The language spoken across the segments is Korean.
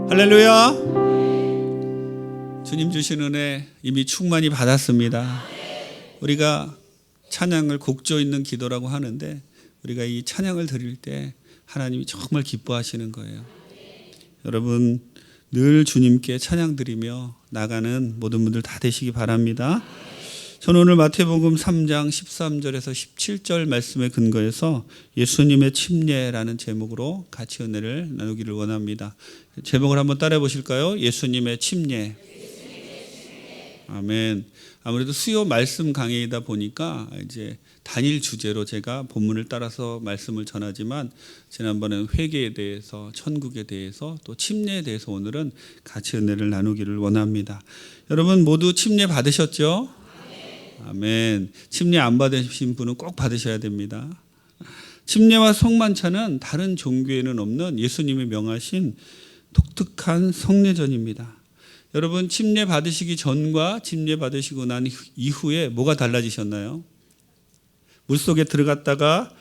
할렐루야. 주님 주신 은혜 이미 충만히 받았습니다. 우리가 찬양을 곡조 있는 기도라고 하는데 우리가 이 찬양을 드릴 때 하나님이 정말 기뻐하시는 거예요. 여러분 늘 주님께 찬양 드리며 나가는 모든 분들 다 되시기 바랍니다. 저는 오늘 마태복음 3장 13절에서 17절 말씀에 근거해서 예수님의 침례라는 제목으로 같이 은혜를 나누기를 원합니다. 제목을 한번 따라해 보실까요? 예수님의 침례. 아멘. 아무래도 수요 말씀 강의이다 보니까 이제 단일 주제로 제가 본문을 따라서 말씀을 전하지만 지난번에는 회개에 대해서, 천국에 대해서, 또 침례에 대해서 오늘은 같이 은혜를 나누기를 원합니다. 여러분 모두 침례 받으셨죠? 아멘. 침례 안 받으신 분은 꼭 받으셔야 됩니다. 침례와 성만찬은 다른 종교에는 없는 예수님이 명하신 독특한 성례전입니다. 여러분 침례 받으시기 전과 침례 받으시고 난 이후에 뭐가 달라지셨나요? 물속에 들어갔다가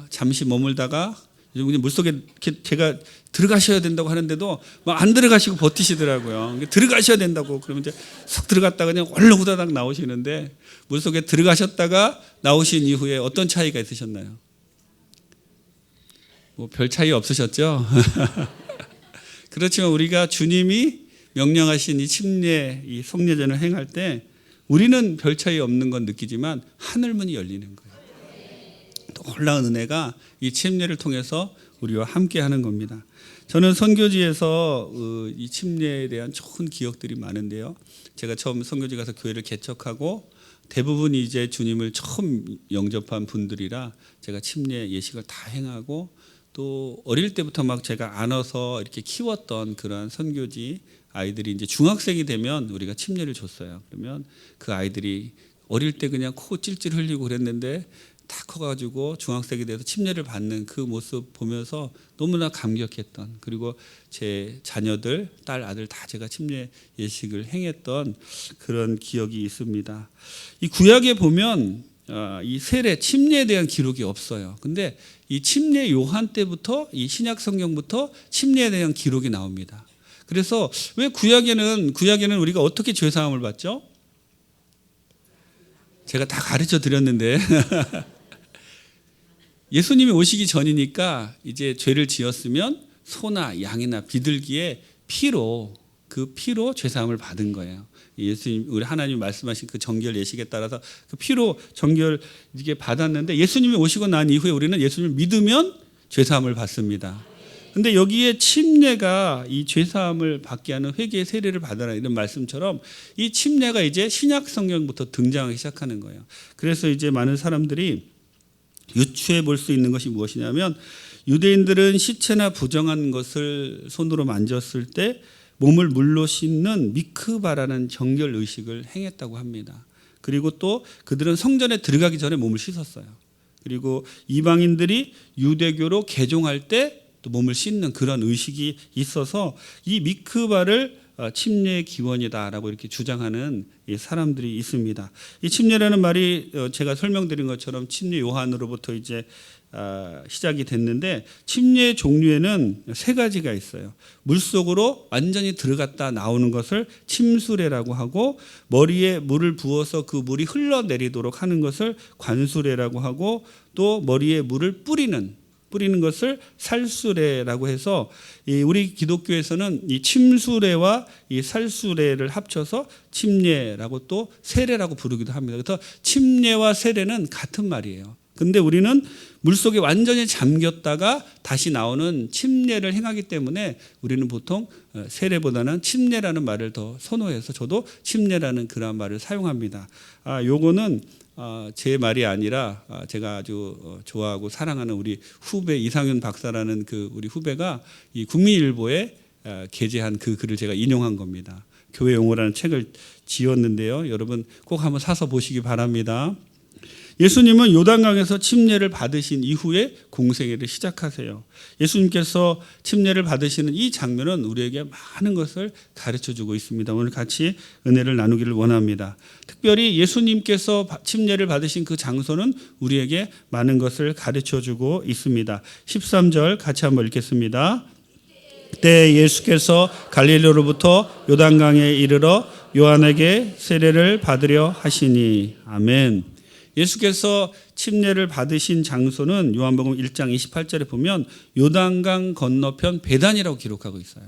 잠시 머물다가 물속에 제가 들어가셔야 된다고 하는데도 막 안 들어가시고 버티시더라고요. 들어가셔야 된다고 그러면 이제 쏙 들어갔다가 그냥 얼른 후다닥 나오시는데 물속에 들어가셨다가 나오신 이후에 어떤 차이가 있으셨나요? 뭐 별 차이 없으셨죠? 그렇지만 우리가 주님이 명령하신 이 침례, 이 성례전을 행할 때 우리는 별 차이 없는 건 느끼지만 하늘문이 열리는 거예요. 놀라운 은혜가 이 침례를 통해서 우리와 함께 하는 겁니다. 저는 선교지에서 이 침례에 대한 좋은 기억들이 많은데요. 제가 처음 선교지 가서 교회를 개척하고 대부분이 이제 주님을 처음 영접한 분들이라 제가 침례 예식을 다 행하고 또 어릴 때부터 막 제가 안아서 이렇게 키웠던 그런 선교지 아이들이 이제 중학생이 되면 우리가 침례를 줬어요. 그러면 그 아이들이 어릴 때 그냥 코 찔찔 흘리고 그랬는데 다 커가지고 중학생이 돼서 침례를 받는 그 모습 보면서 너무나 감격했던, 그리고 제 자녀들, 딸, 아들 다 제가 침례 예식을 행했던 그런 기억이 있습니다. 이 구약에 보면 이 세례, 침례에 대한 기록이 없어요. 근데 이 침례 요한 때부터 이 신약 성경부터 침례에 대한 기록이 나옵니다. 그래서 왜 구약에는 우리가 어떻게 죄 사함을 받죠? 제가 다 가르쳐 드렸는데 예수님이 오시기 전이니까 이제 죄를 지었으면 소나 양이나 비둘기의 피로, 그 피로 죄 사함을 받은 거예요. 예수님, 우리 하나님 말씀하신 그 정결 예식에 따라서 그 피로 정결 이게 받았는데 예수님이 오시고 난 이후에 우리는 예수님을 믿으면 죄 사함을 받습니다. 근데 여기에 침례가 이 죄 사함을 받게 하는 회개의 세례를 받아라 이런 말씀처럼 이 침례가 이제 신약 성경부터 등장하기 시작하는 거예요. 그래서 이제 많은 사람들이 유추해 볼 수 있는 것이 무엇이냐면 유대인들은 시체나 부정한 것을 손으로 만졌을 때 몸을 물로 씻는 미크바라는 정결 의식을 행했다고 합니다. 그리고 또 그들은 성전에 들어가기 전에 몸을 씻었어요. 그리고 이방인들이 유대교로 개종할 때 또 몸을 씻는 그런 의식이 있어서 이 미크바를 침례의 기원이다라고 이렇게 주장하는 사람들이 있습니다. 이 침례라는 말이 제가 설명드린 것처럼 침례 요한으로부터 이제 시작이 됐는데 침례의 종류에는 세 가지가 있어요. 물속으로 완전히 들어갔다 나오는 것을 침수례라고 하고, 머리에 물을 부어서 그 물이 흘러내리도록 하는 것을 관수례라고 하고, 또 머리에 물을 뿌리는 것을 살수례라고 해서 우리 기독교에서는 이 침수례와 이 살수례를 합쳐서 침례라고 또 세례라고 부르기도 합니다. 그래서 침례와 세례는 같은 말이에요. 근데 우리는 물속에 완전히 잠겼다가 다시 나오는 침례를 행하기 때문에 우리는 보통 세례보다는 침례라는 말을 더 선호해서 저도 침례라는 그런 말을 사용합니다. 요거는 제 말이 아니라 제가 아주 좋아하고 사랑하는 우리 후배 이상윤 박사라는 그 우리 후배가 이 국민일보에 게재한 그 글을 제가 인용한 겁니다. 교회 용어라는 책을 지었는데요. 여러분 꼭 한번 사서 보시기 바랍니다. 예수님은 요단강에서 침례를 받으신 이후에 공생애를 시작하세요. 예수님께서 침례를 받으시는 이 장면은 우리에게 많은 것을 가르쳐주고 있습니다. 오늘 같이 은혜를 나누기를 원합니다. 특별히 예수님께서 침례를 받으신 그 장소는 우리에게 많은 것을 가르쳐주고 있습니다. 13절 같이 한번 읽겠습니다. 그때 예수께서 갈릴리로부터 요단강에 이르러 요한에게 세례를 받으려 하시니. 아멘. 예수께서 침례를 받으신 장소는 요한복음 1장 28절에 보면 요단강 건너편 베단이라고 기록하고 있어요.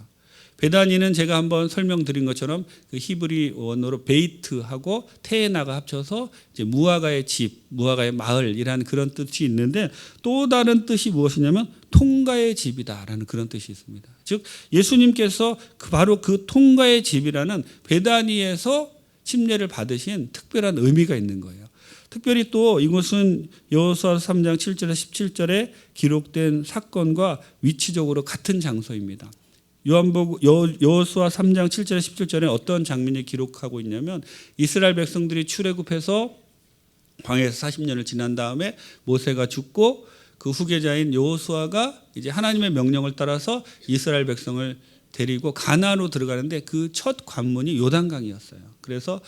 베다니는 제가 한번 설명드린 것처럼 그 히브리 원어로 베이트하고 테에나가 합쳐서 이제 무화과의 집, 무화과의 마을이라는 그런 뜻이 있는데, 또 다른 뜻이 무엇이냐면 통과의 집이다라는 그런 뜻이 있습니다. 즉 예수님께서 바로 그 통과의 집이라는 베다니에서 침례를 받으신 특별한 의미가 있는 거예요. 특별히 또 이곳은 여호수아 3장 7절에서 17절에 기록된 사건과 위치적으로 같은 장소입니다. 여호수아 3장 7절에 17절에 어떤 장면을 기록하고 있냐면, 이스라엘 백성들이 출애굽해서 광야에서 40년을 지난 다음에 모세가 죽고 그 후계자인 여호수아가 이제 하나님의 명령을 따라서 이스라엘 백성을 데리고 가나안으로 들어가는데 그 첫 관문이 요단강이었어요. 그래서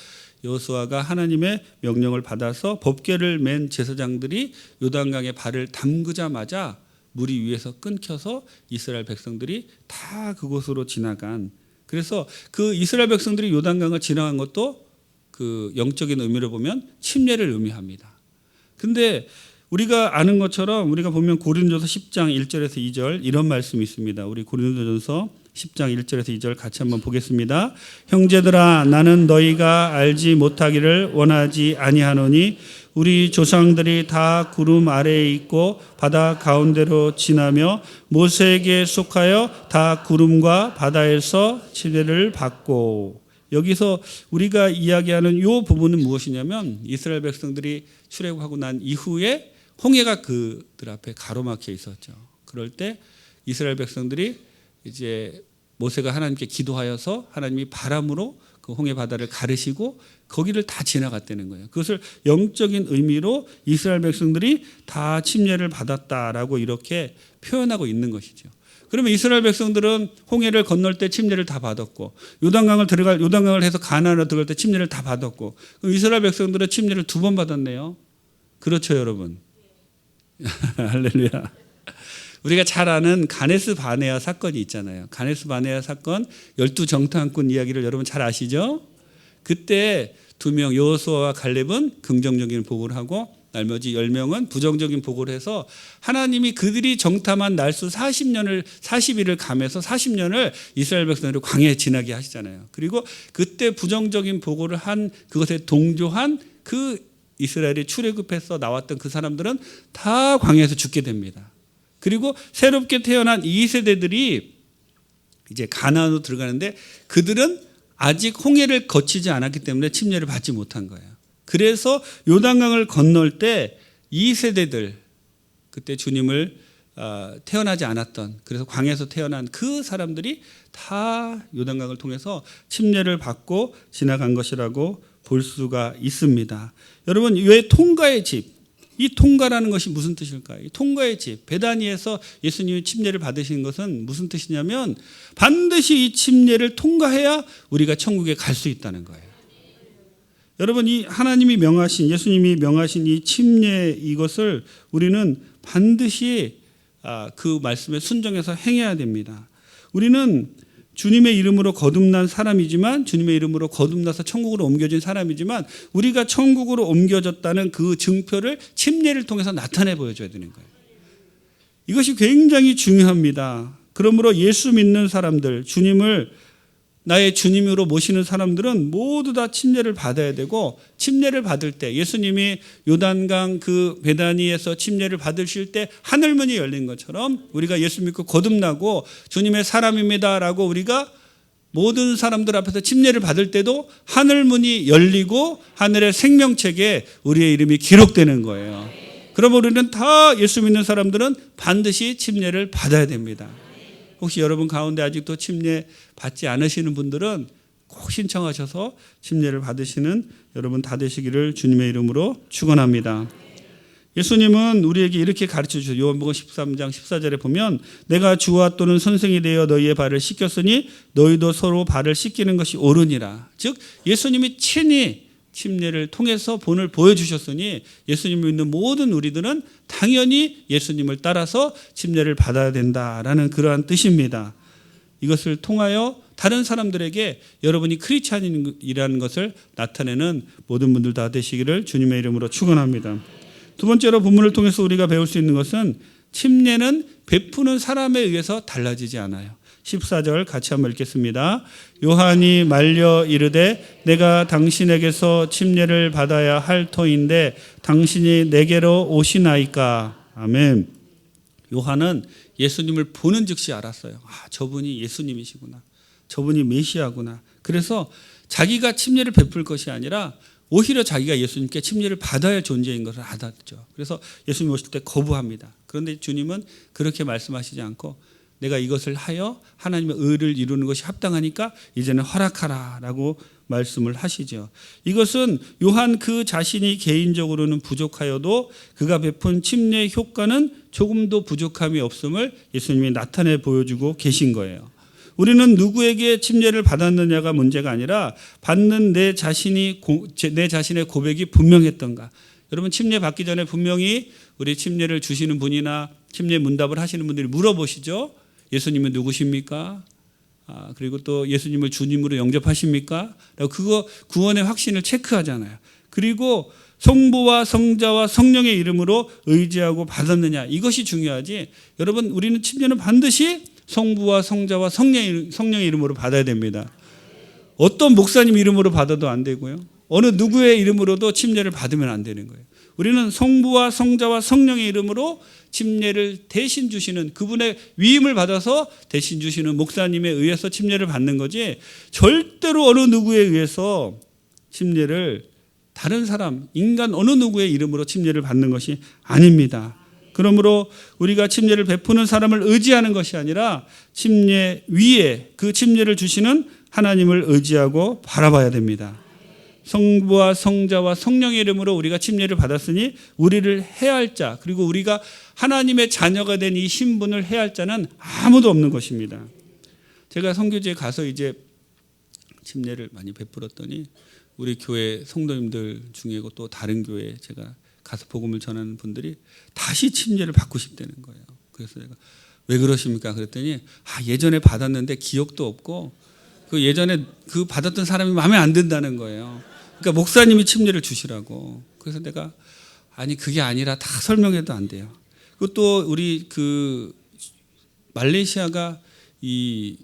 여호수아가 하나님의 명령을 받아서 법궤를 맨 제사장들이 요단강에 발을 담그자마자 물이 위에서 끊겨서 이스라엘 백성들이 다 그곳으로 지나간, 그래서 그 이스라엘 백성들이 요단강을 지나간 것도 그 영적인 의미로 보면 침례를 의미합니다. 근데 우리가 아는 것처럼 우리가 보면 고린도전서 10장 1절에서 2절 이런 말씀이 있습니다. 우리 고린도전서 10장 1절에서 2절 같이 한번 보겠습니다. 형제들아, 나는 너희가 알지 못하기를 원하지 아니하노니 우리 조상들이 다 구름 아래에 있고 바다 가운데로 지나며 모세에게 속하여 다 구름과 바다에서 침례를 받고. 여기서 우리가 이야기하는 이 부분은 무엇이냐면, 이스라엘 백성들이 출애굽하고 난 이후에 홍해가 그들 앞에 가로막혀 있었죠. 그럴 때 이스라엘 백성들이 이제 모세가 하나님께 기도하여서 하나님이 바람으로 그 홍해 바다를 가르시고 거기를 다 지나갔다는 거예요. 그것을 영적인 의미로 이스라엘 백성들이 다 침례를 받았다라고 이렇게 표현하고 있는 것이죠. 그러면 이스라엘 백성들은 홍해를 건널 때 침례를 다 받았고, 요단강을 해서 가나안으로 들어갈 때 침례를 다 받았고, 그럼 이스라엘 백성들은 침례를 2번 받았네요. 그렇죠, 여러분. 할렐루야. 우리가 잘 아는 가네스 바네아 사건이 있잖아요. 가네스 바네아 사건 12정탐꾼 이야기를 여러분 잘 아시죠? 그때 2명 여호수아와 갈렙은 긍정적인 보고를 하고 나머지 10명은 부정적인 보고를 해서 하나님이 그들이 정탐한 날수 40일을 감해서 40년을 이스라엘 백성들을 광야에 지나게 하시잖아요. 그리고 그때 부정적인 보고를 한 그것에 동조한 그 이스라엘이 출애굽해서 나왔던 그 사람들은 다 광야에서 죽게 됩니다. 그리고 새롭게 태어난 2세대들이 이제 가나안으로 들어가는데 그들은 아직 홍해를 거치지 않았기 때문에 침례를 받지 못한 거예요. 그래서 요단강을 건널 때 2세대들, 그때 주님을 태어나지 않았던, 그래서 광야에서 태어난 그 사람들이 다 요단강을 통해서 침례를 받고 지나간 것이라고 볼 수가 있습니다. 여러분, 왜 통과의 집, 이 통과라는 것이 무슨 뜻일까요? 이 통과의 집, 베다니에서 예수님이 침례를 받으신 것은 무슨 뜻이냐면 반드시 이 침례를 통과해야 우리가 천국에 갈 수 있다는 거예요. 여러분, 이 하나님이 명하신, 예수님이 명하신 이 침례, 이것을 우리는 반드시 그 말씀에 순종해서 행해야 됩니다. 우리는 주님의 이름으로 거듭난 사람이지만, 주님의 이름으로 거듭나서 천국으로 옮겨진 사람이지만, 우리가 천국으로 옮겨졌다는 그 증표를 침례를 통해서 나타내 보여줘야 되는 거예요. 이것이 굉장히 중요합니다. 그러므로 예수 믿는 사람들, 주님을 나의 주님으로 모시는 사람들은 모두 다 침례를 받아야 되고, 침례를 받을 때 예수님이 요단강 그 베다니에서 침례를 받으실 때 하늘문이 열린 것처럼 우리가 예수 믿고 거듭나고 주님의 사람입니다라고 우리가 모든 사람들 앞에서 침례를 받을 때도 하늘문이 열리고 하늘의 생명책에 우리의 이름이 기록되는 거예요. 그러면 우리는 다 예수 믿는 사람들은 반드시 침례를 받아야 됩니다. 혹시 여러분 가운데 아직도 침례 받지 않으시는 분들은 꼭 신청하셔서 침례를 받으시는 여러분 다 되시기를 주님의 이름으로 축원합니다. 예수님은 우리에게 이렇게 가르쳐 주셨어요. 요한복음 13장 14절에 보면 내가 주와 또는 선생이 되어 너희의 발을 씻겼으니 너희도 서로 발을 씻기는 것이 옳으니라. 즉 예수님이 친히 침례를 통해서 본을 보여주셨으니 예수님을 믿는 모든 우리들은 당연히 예수님을 따라서 침례를 받아야 된다라는 그러한 뜻입니다. 이것을 통하여 다른 사람들에게 여러분이 크리스찬이라는 것을 나타내는 모든 분들 다 되시기를 주님의 이름으로 축원합니다. 두 번째로 본문을 통해서 우리가 배울 수 있는 것은 침례는 베푸는 사람에 의해서 달라지지 않아요. 14절 같이 한번 읽겠습니다. 요한이 말려 이르되 내가 당신에게서 침례를 받아야 할 터인데 당신이 내게로 오시나이까. 아멘. 요한은 예수님을 보는 즉시 알았어요. 저분이 예수님이시구나. 저분이 메시아구나. 그래서 자기가 침례를 베풀 것이 아니라 오히려 자기가 예수님께 침례를 받아야 할 존재인 것을 알았죠. 그래서 예수님 오실 때 거부합니다. 그런데 주님은 그렇게 말씀하시지 않고 내가 이것을 하여 하나님의 의를 이루는 것이 합당하니까 이제는 허락하라라고 말씀을 하시죠. 이것은 요한 그 자신이 개인적으로는 부족하여도 그가 베푼 침례의 효과는 조금도 부족함이 없음을 예수님이 나타내 보여주고 계신 거예요. 우리는 누구에게 침례를 받았느냐가 문제가 아니라 받는 내 자신의 고백이 분명했던가. 여러분 침례 받기 전에 분명히 우리 침례를 주시는 분이나 침례 문답을 하시는 분들이 물어보시죠. 예수님은 누구십니까? 그리고 또 예수님을 주님으로 영접하십니까? 그거 구원의 확신을 체크하잖아요. 그리고 성부와 성자와 성령의 이름으로 의지하고 받았느냐, 이것이 중요하지. 여러분 우리는 침례는 반드시 성부와 성자와 성령의 이름으로 받아야 됩니다. 어떤 목사님 이름으로 받아도 안 되고요. 어느 누구의 이름으로도 침례를 받으면 안 되는 거예요. 우리는 성부와 성자와 성령의 이름으로 침례를 대신 주시는 그분의 위임을 받아서 대신 주시는 목사님에 의해서 침례를 받는 거지, 절대로 어느 누구에 의해서 침례를 다른 사람, 인간 어느 누구의 이름으로 침례를 받는 것이 아닙니다. 그러므로 우리가 침례를 베푸는 사람을 의지하는 것이 아니라 침례 위에 그 침례를 주시는 하나님을 의지하고 바라봐야 됩니다. 성부와 성자와 성령의 이름으로 우리가 침례를 받았으니 우리를 해할 자, 그리고 우리가 하나님의 자녀가 된 이 신분을 해할 자는 아무도 없는 것입니다. 제가 선교지에 가서 이제 침례를 많이 베풀었더니 우리 교회 성도님들 중에 또 다른 교회에 제가 가서 복음을 전하는 분들이 다시 침례를 받고 싶다는 거예요. 그래서 내가 왜 그러십니까? 그랬더니 예전에 받았는데 기억도 없고 그 예전에 그 받았던 사람이 마음에 안 든다는 거예요. 그러니까 목사님이 침례를 주시라고. 그래서 내가 그게 아니라 다 설명해도 안 돼요. 그리고 또 우리 말레이시아가 이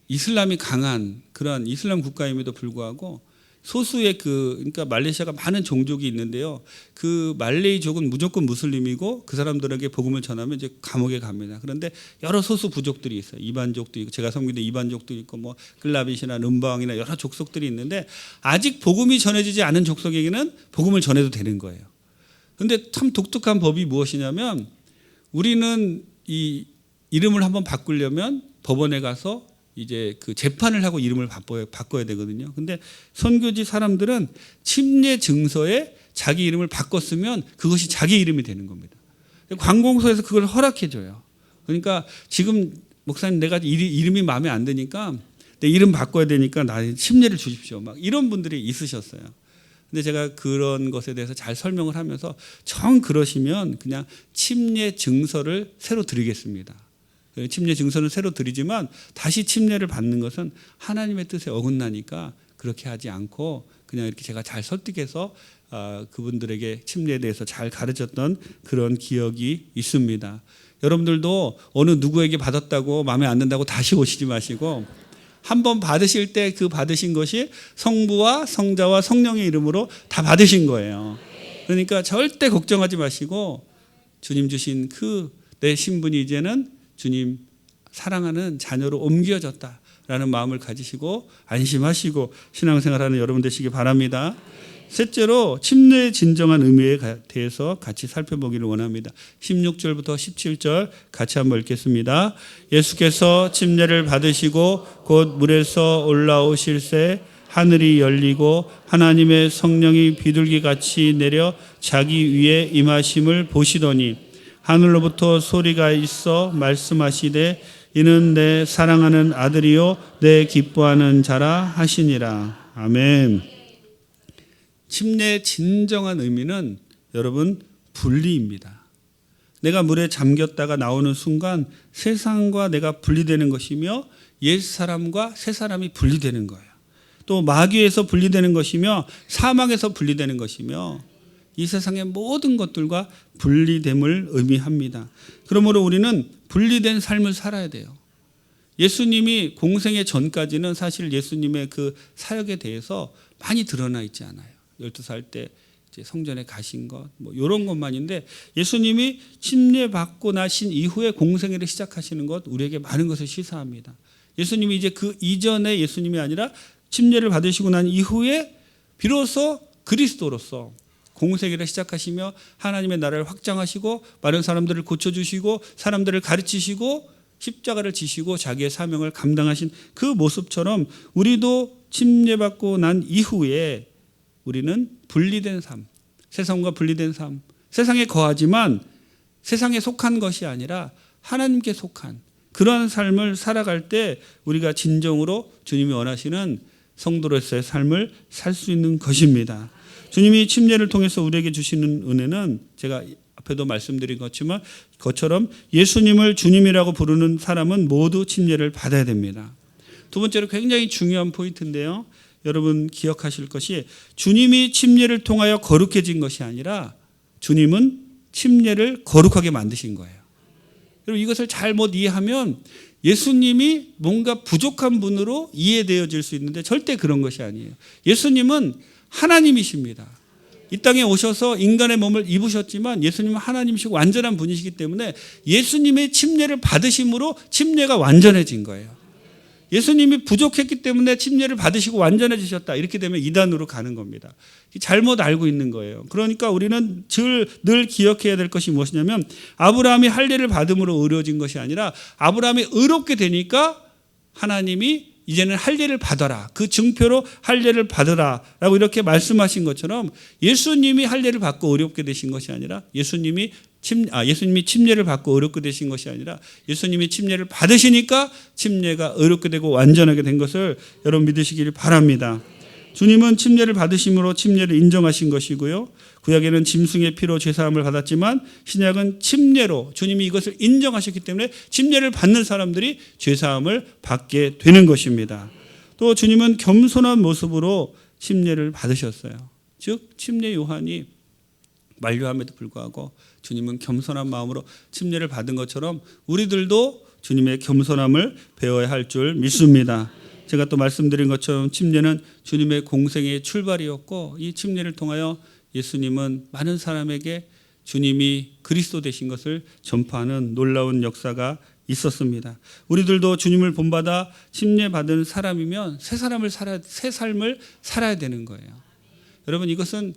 이슬람이 강한 그런 이슬람 국가임에도 불구하고 소수의 그러니까 말레이시아가 많은 종족이 있는데요. 그 말레이족은 무조건 무슬림이고 그 사람들에게 복음을 전하면 이제 감옥에 갑니다. 그런데 여러 소수 부족들이 있어요. 이반족도 있고, 제가 섬기는 이반족도 있고, 뭐 클라빗이나 룸바왕이나 여러 족속들이 있는데 아직 복음이 전해지지 않은 족속에게는 복음을 전해도 되는 거예요. 그런데 참 독특한 법이 무엇이냐면 우리는 이 이름을 한번 바꾸려면 법원에 가서 이제 그 재판을 하고 이름을 바꿔야 되거든요. 근데 선교지 사람들은 침례 증서에 자기 이름을 바꿨으면 그것이 자기 이름이 되는 겁니다. 관공서에서 그걸 허락해 줘요. 그러니까 지금 목사님 내가 이름이 마음에 안 드니까 내 이름 바꿔야 되니까 나한테 침례를 주십시오. 막 이런 분들이 있으셨어요. 근데 제가 그런 것에 대해서 잘 설명을 하면서 정 그러시면 그냥 침례 증서를 새로 드리겠습니다. 침례 증서는 새로 드리지만 다시 침례를 받는 것은 하나님의 뜻에 어긋나니까 그렇게 하지 않고 그냥 이렇게 제가 잘 설득해서 그분들에게 침례에 대해서 잘 가르쳤던 그런 기억이 있습니다. 여러분들도 어느 누구에게 받았다고 마음에 안 든다고 다시 오시지 마시고 한번 받으실 때 그 받으신 것이 성부와 성자와 성령의 이름으로 다 받으신 거예요. 그러니까 절대 걱정하지 마시고 주님 주신 내 신분이 이제는 주님 사랑하는 자녀로 옮겨졌다라는 마음을 가지시고 안심하시고 신앙생활하는 여러분 되시기 바랍니다. 셋째로 침례의 진정한 의미에 대해서 같이 살펴보기를 원합니다. 16절부터 17절 같이 한번 읽겠습니다. 예수께서 침례를 받으시고 곧 물에서 올라오실새 하늘이 열리고 하나님의 성령이 비둘기같이 내려 자기 위에 임하심을 보시더니 하늘로부터 소리가 있어 말씀하시되 이는 내 사랑하는 아들이요 내 기뻐하는 자라 하시니라. 아멘. 침례의 진정한 의미는 여러분 분리입니다. 내가 물에 잠겼다가 나오는 순간 세상과 내가 분리되는 것이며 옛 사람과 새 사람이 분리되는 거예요. 또 마귀에서 분리되는 것이며 사망에서 분리되는 것이며 이 세상의 모든 것들과 분리됨을 의미합니다. 그러므로 우리는 분리된 삶을 살아야 돼요. 예수님이 공생의 전까지는 사실 예수님의 그 사역에 대해서 많이 드러나 있지 않아요. 12살 때 이제 성전에 가신 것, 뭐 이런 것만인데 예수님이 침례받고 나신 이후에 공생애를 시작하시는 것, 우리에게 많은 것을 시사합니다. 예수님이 이제 그 이전에 예수님이 아니라 침례를 받으시고 난 이후에 비로소 그리스도로서 공생애를 시작하시며 하나님의 나라를 확장하시고 많은 사람들을 고쳐주시고 사람들을 가르치시고 십자가를 지시고 자기의 사명을 감당하신 그 모습처럼 우리도 침례받고 난 이후에 우리는 분리된 삶, 세상과 분리된 삶, 세상에 거하지만 세상에 속한 것이 아니라 하나님께 속한 그러한 삶을 살아갈 때 우리가 진정으로 주님이 원하시는 성도로서의 삶을 살 수 있는 것입니다. 주님이 침례를 통해서 우리에게 주시는 은혜는 제가 앞에도 말씀드린 것처럼 예수님을 주님이라고 부르는 사람은 모두 침례를 받아야 됩니다. 두 번째로 굉장히 중요한 포인트인데요. 여러분 기억하실 것이 주님이 침례를 통하여 거룩해진 것이 아니라 주님은 침례를 거룩하게 만드신 거예요. 여러분 이것을 잘못 이해하면 예수님이 뭔가 부족한 분으로 이해되어질 수 있는데 절대 그런 것이 아니에요. 예수님은 하나님이십니다. 이 땅에 오셔서 인간의 몸을 입으셨지만 예수님은 하나님이시고 완전한 분이시기 때문에 예수님의 침례를 받으심으로 침례가 완전해진 거예요. 예수님이 부족했기 때문에 침례를 받으시고 완전해지셨다. 이렇게 되면 이단으로 가는 겁니다. 잘못 알고 있는 거예요. 그러니까 우리는 늘 기억해야 될 것이 무엇이냐면 아브라함이 할례를 받음으로 의로워진 것이 아니라 아브라함이 의롭게 되니까 하나님이 이제는 할례를 받아라. 그 증표로 할례를 받으라 라고 이렇게 말씀하신 것처럼 예수님이 할례를 받고 의롭게 되신 것이 아니라 예수님이 침례를 받고 의롭게 되신 것이 아니라 예수님이 침례를 받으시니까 침례가 의롭게 되고 완전하게 된 것을 여러분 믿으시길 바랍니다. 주님은 침례를 받으심으로 침례를 인정하신 것이고요. 구약에는 짐승의 피로 죄사함을 받았지만 신약은 침례로 주님이 이것을 인정하셨기 때문에 침례를 받는 사람들이 죄사함을 받게 되는 것입니다. 또 주님은 겸손한 모습으로 침례를 받으셨어요. 즉 침례 요한이 만류함에도 불구하고 주님은 겸손한 마음으로 침례를 받은 것처럼 우리들도 주님의 겸손함을 배워야 할 줄 믿습니다. 제가 또 말씀드린 것처럼 침례는 주님의 공생의 출발이었고 이 침례를 통하여 예수님은 많은 사람에게 주님이 그리스도 되신 것을 전파하는 놀라운 역사가 있었습니다. 우리들도 주님을 본받아 침례받은 사람이면 새 삶을 살아야 되는 거예요. 여러분 이것은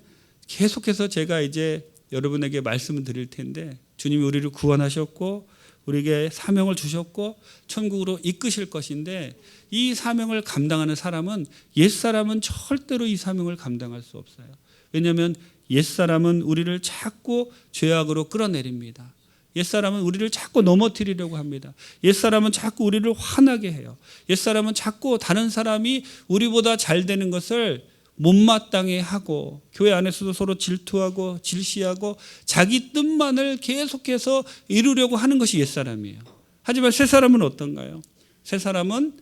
계속해서 제가 이제 여러분에게 말씀을 드릴 텐데 주님이 우리를 구원하셨고 우리에게 사명을 주셨고 천국으로 이끄실 것인데 이 사명을 감당하는 사람은 옛사람은 절대로 이 사명을 감당할 수 없어요. 왜냐하면 옛사람은 우리를 자꾸 죄악으로 끌어내립니다. 옛사람은 우리를 자꾸 넘어뜨리려고 합니다. 옛사람은 자꾸 우리를 화나게 해요. 옛사람은 자꾸 다른 사람이 우리보다 잘 되는 것을 못마땅해 하고 교회 안에서도 서로 질투하고 질시하고 자기 뜻만을 계속해서 이루려고 하는 것이 옛사람이에요. 하지만 새사람은 어떤가요? 새사람은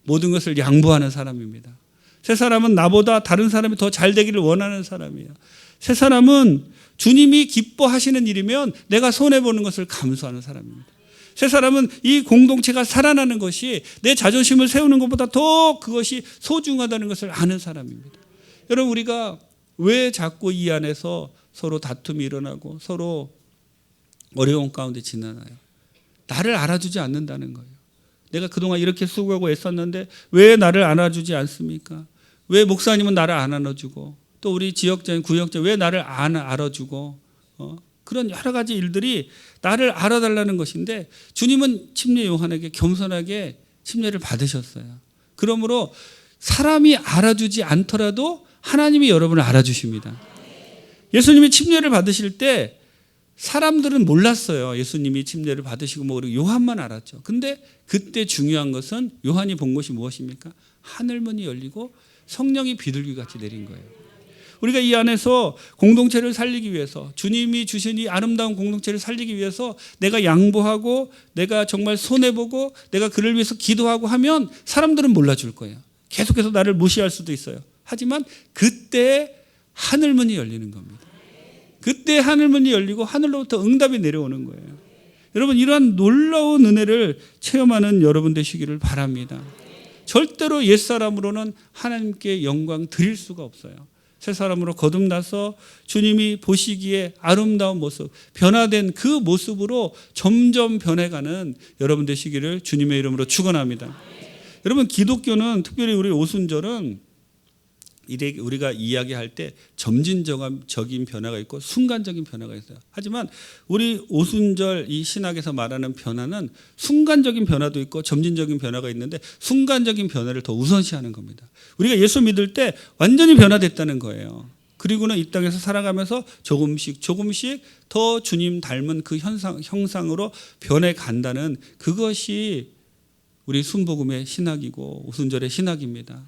모든 것을 양보하는 사람입니다. 새사람은 나보다 다른 사람이 더 잘 되기를 원하는 사람이에요. 새사람은 주님이 기뻐하시는 일이면 내가 손해보는 것을 감수하는 사람입니다. 새사람은 이 공동체가 살아나는 것이 내 자존심을 세우는 것보다 더 그것이 소중하다는 것을 아는 사람입니다. 여러분 우리가 왜 자꾸 이 안에서 서로 다툼이 일어나고 서로 어려운 가운데 지나나요? 나를 알아주지 않는다는 거예요. 내가 그동안 이렇게 수고하고 애썼는데 왜 나를 안아주지 않습니까? 왜 목사님은 나를 안 안아주고 또 우리 지역장인 구역장 왜 나를 안 알아주고 그런 여러 가지 일들이 나를 알아달라는 것인데 주님은 침례 요한에게 겸손하게 침례를 받으셨어요. 그러므로 사람이 알아주지 않더라도 하나님이 여러분을 알아주십니다. 예수님이 침례를 받으실 때 사람들은 몰랐어요. 예수님이 침례를 받으시고 뭐 요한만 알았죠. 근데 그때 중요한 것은 요한이 본 것이 무엇입니까? 하늘문이 열리고 성령이 비둘기같이 내린 거예요. 우리가 이 안에서 공동체를 살리기 위해서, 주님이 주신 이 아름다운 공동체를 살리기 위해서 내가 양보하고 내가 정말 손해보고 내가 그를 위해서 기도하고 하면 사람들은 몰라줄 거예요. 계속해서 나를 무시할 수도 있어요. 하지만 그때 하늘문이 열리는 겁니다. 그때 하늘문이 열리고 하늘로부터 응답이 내려오는 거예요. 여러분, 이러한 놀라운 은혜를 체험하는 여러분 되시기를 바랍니다. 절대로 옛사람으로는 하나님께 영광 드릴 수가 없어요. 새사람으로 거듭나서 주님이 보시기에 아름다운 모습, 변화된 그 모습으로 점점 변해가는 여러분 되시기를 주님의 이름으로 축원합니다. 여러분, 기독교는 특별히 우리 오순절은 우리가 이야기할 때 점진적인 변화가 있고 순간적인 변화가 있어요. 하지만 우리 오순절 이 신학에서 말하는 변화는 순간적인 변화도 있고 점진적인 변화가 있는데 순간적인 변화를 더 우선시하는 겁니다. 우리가 예수 믿을 때 완전히 변화됐다는 거예요. 그리고는 이 땅에서 살아가면서 조금씩 더 주님 닮은 그 형상으로 변해간다는 그것이 우리 순복음의 신학이고 오순절의 신학입니다.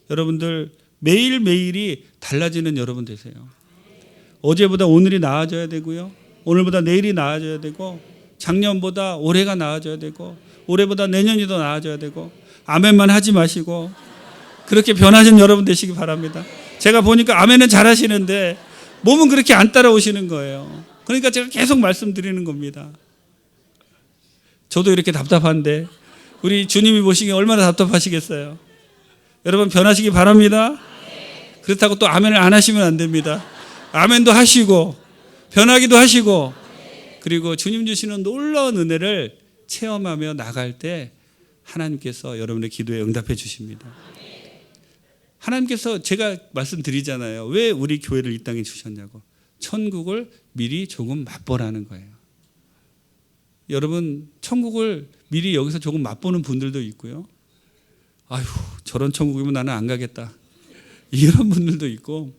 여러분들 매일매일이 달라지는 여러분 되세요. 어제보다 오늘이 나아져야 되고요. 오늘보다 내일이 나아져야 되고, 작년보다 올해가 나아져야 되고, 올해보다 내년이 더 나아져야 되고, 아멘만 하지 마시고 그렇게 변하신 여러분 되시기 바랍니다. 제가 보니까 아멘은 잘하시는데 몸은 그렇게 안 따라오시는 거예요. 그러니까 제가 계속 말씀드리는 겁니다. 저도 이렇게 답답한데 우리 주님이 보시기에 얼마나 답답하시겠어요. 여러분, 변하시기 바랍니다. 그렇다고 또 아멘을 안 하시면 안 됩니다. 아멘도 하시고 변하기도 하시고, 그리고 주님 주시는 놀라운 은혜를 체험하며 나갈 때 하나님께서 여러분의 기도에 응답해 주십니다. 하나님께서, 제가 말씀드리잖아요. 왜 우리 교회를 이 땅에 주셨냐고. 천국을 미리 조금 맛보라는 거예요. 여러분, 천국을 미리 여기서 조금 맛보는 분들도 있고요. 아휴, 저런 천국이면 나는 안 가겠다, 이런 분들도 있고,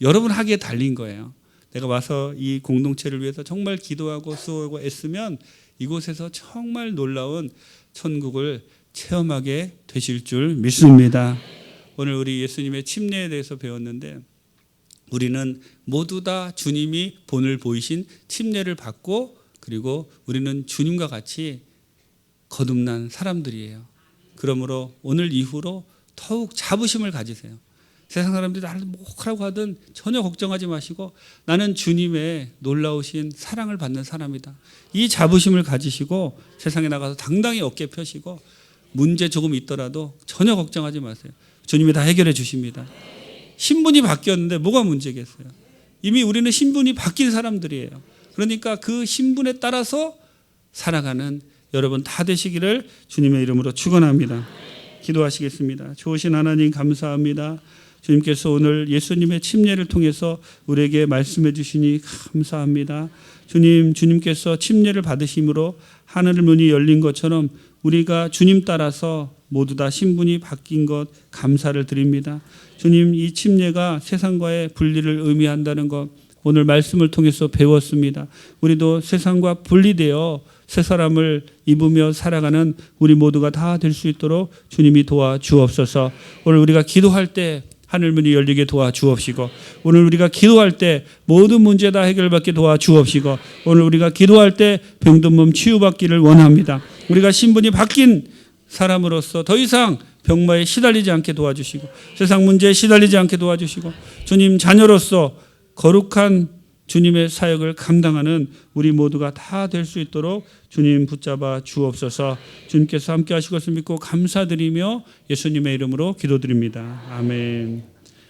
여러분 하기에 달린 거예요. 내가 와서 이 공동체를 위해서 정말 기도하고 수고하고 애쓰면 이곳에서 정말 놀라운 천국을 체험하게 되실 줄 믿습니다. 오늘 우리 예수님의 침례에 대해서 배웠는데, 우리는 모두 다 주님이 본을 보이신 침례를 받고, 그리고 우리는 주님과 같이 거듭난 사람들이에요. 그러므로 오늘 이후로 더욱 자부심을 가지세요. 세상 사람들이 나를 뭐라고 하든 전혀 걱정하지 마시고, 나는 주님의 놀라우신 사랑을 받는 사람이다, 이 자부심을 가지시고 세상에 나가서 당당히 어깨 펴시고, 문제 조금 있더라도 전혀 걱정하지 마세요. 주님이 다 해결해 주십니다. 신분이 바뀌었는데 뭐가 문제겠어요. 이미 우리는 신분이 바뀐 사람들이에요. 그러니까 그 신분에 따라서 살아가는 여러분 다 되시기를 주님의 이름으로 축원합니다. 기도하시겠습니다. 좋으신 하나님, 감사합니다. 주님께서 오늘 예수님의 침례를 통해서 우리에게 말씀해 주시니 감사합니다. 주님께서 침례를 받으심으로 하늘 문이 열린 것처럼 우리가 주님 따라서 모두 다 신분이 바뀐 것 감사를 드립니다. 주님, 이 침례가 세상과의 분리를 의미한다는 것 오늘 말씀을 통해서 배웠습니다. 우리도 세상과 분리되어 새 사람을 입으며 살아가는 우리 모두가 다 될 수 있도록 주님이 도와주옵소서. 오늘 우리가 기도할 때 하늘문이 열리게 도와주옵시고, 오늘 우리가 기도할 때 모든 문제 다 해결받게 도와주옵시고, 오늘 우리가 기도할 때 병든 몸 치유받기를 원합니다. 우리가 신분이 바뀐 사람으로서 더 이상 병마에 시달리지 않게 도와주시고, 세상 문제에 시달리지 않게 도와주시고, 주님 자녀로서 거룩한 주님의 사역을 감당하는 우리 모두가 다 될 수 있도록 주님 붙잡아 주옵소서. 주님께서 함께 하실 것을 믿고 감사드리며 예수님의 이름으로 기도드립니다. 아멘.